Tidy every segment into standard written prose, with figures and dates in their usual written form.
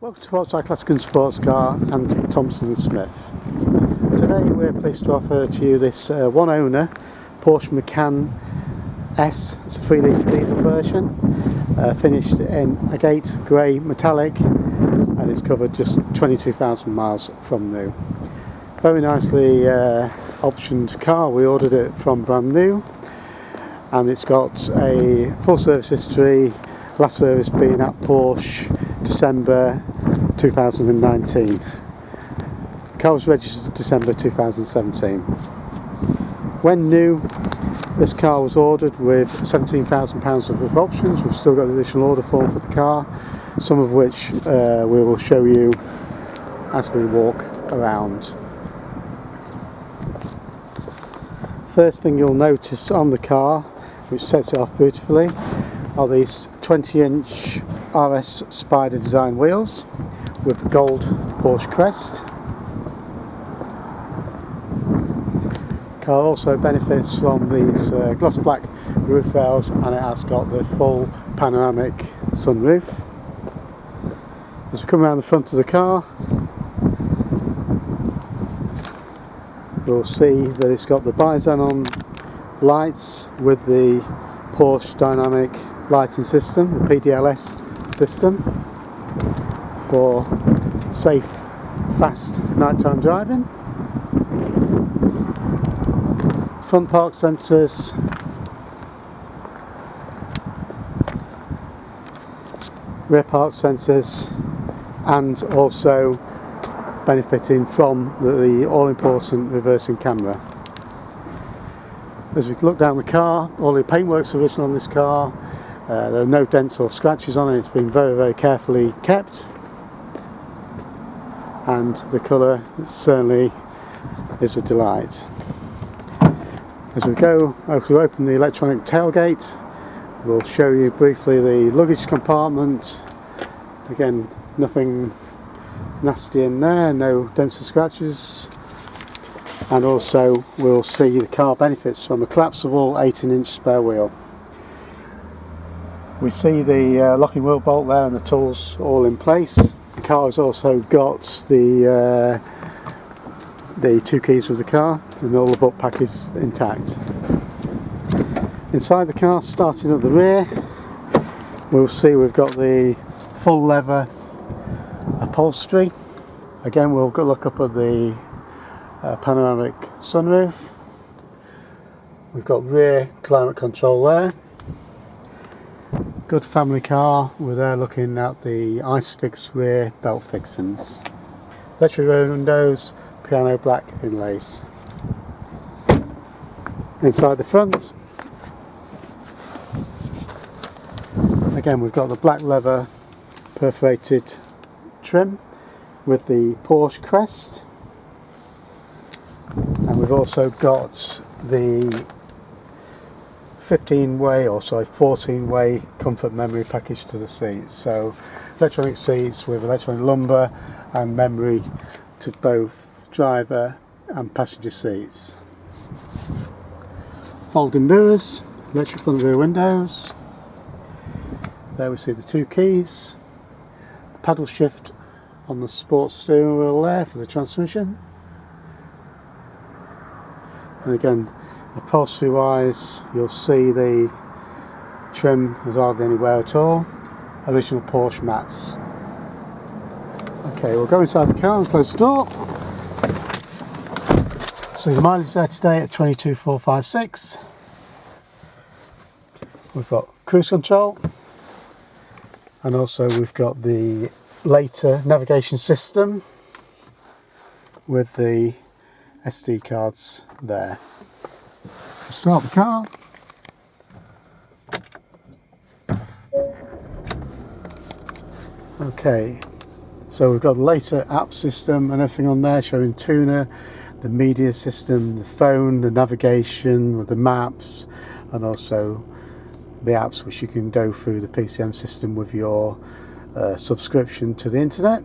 Welcome to Woldside Classic and Sports Car and Thompson & Smith. Today we're pleased to offer to you this one owner Porsche Macan S. It's a 3 litre diesel version, finished in agate grey metallic, and it's covered just 22,000 miles from new. Very nicely optioned car. We ordered it from brand new, and it's got a full service history, last service being at Porsche December 2019. Car was registered December 2017. When new, this car was ordered with £17,000 of options. We've still got the additional order form for the car, some of which we will show you as we walk around. First thing you'll notice on the car, which sets it off beautifully, are these 20-inch RS Spyder Design wheels with gold Porsche Crest. The car also benefits from these gloss black roof rails, and it has got the full panoramic sunroof. As we come around the front of the car, you'll see that it's got the Xenon lights with the Porsche dynamic lighting system, the PDLS system, for safe, fast nighttime driving. Front park sensors, rear park sensors, and also benefiting from the all-important reversing camera. As we look down the car, all the paintwork's original on this car. There are no dents or scratches on it. It's been very, very carefully kept, and the colour certainly is a delight. As we open the electronic tailgate, we'll show you briefly the luggage compartment. Again, nothing nasty in there, no dents or scratches. And also we'll see the car benefits from a collapsible 18-inch spare wheel. We see the locking wheel bolt there and the tools all in place. The car has also got the 2 keys with the car, and all the book pack is intact. Inside the car, starting at the rear, we'll see we've got the full leather upholstery. Again, we'll look up at the panoramic sunroof. We've got rear climate control there. Good family car. We're there looking at the ISOFIX rear belt fixings. Electric rear windows, piano black inlays. Inside the front, again we've got the black leather perforated trim with the Porsche Crest, and we've also got the 14-way comfort memory package to the seats. So electronic seats with electronic lumbar and memory to both driver and passenger seats. Folding mirrors, electric front and rear windows. There we see the 2 keys, paddle shift on the sports steering wheel there for the transmission. And again, upholstery wise, you'll see the trim is hardly any wear at all. Original Porsche mats. Okay, we'll go inside the car and close the door. So the mileage there today at 22,456. We've got cruise control, and also we've got the later navigation system with the SD cards there. Start the car. Okay, so we've got the later app system and everything on there, showing tuner, the media system, the phone, the navigation with the maps, and also the apps which you can go through the PCM system with your subscription to the internet.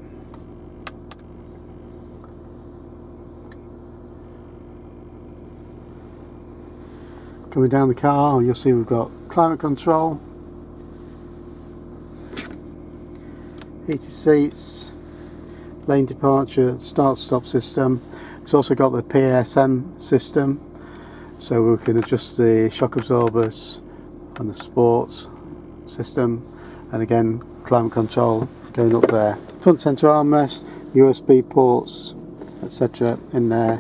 Coming down the car, you'll see we've got climate control, heated seats, lane departure, start-stop system. It's also got the PASM system, so we can adjust the shock absorbers and the sports system, and again climate control going up there. Front centre armrest, USB ports, etc. in there,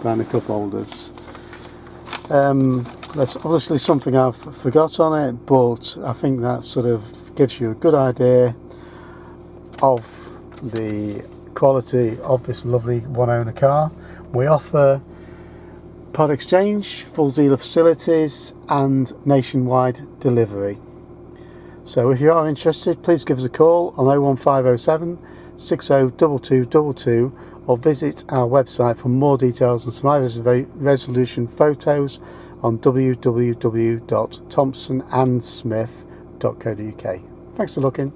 behind the cup holders. There's obviously something I've forgot on it, but I think that sort of gives you a good idea of the quality of this lovely one owner car. We offer part exchange, full dealer facilities and nationwide delivery. So if you are interested, please give us a call on 01507 602222 or visit our website for more details and some high resolution photos on www.thompsonandsmith.co.uk. Thanks for looking.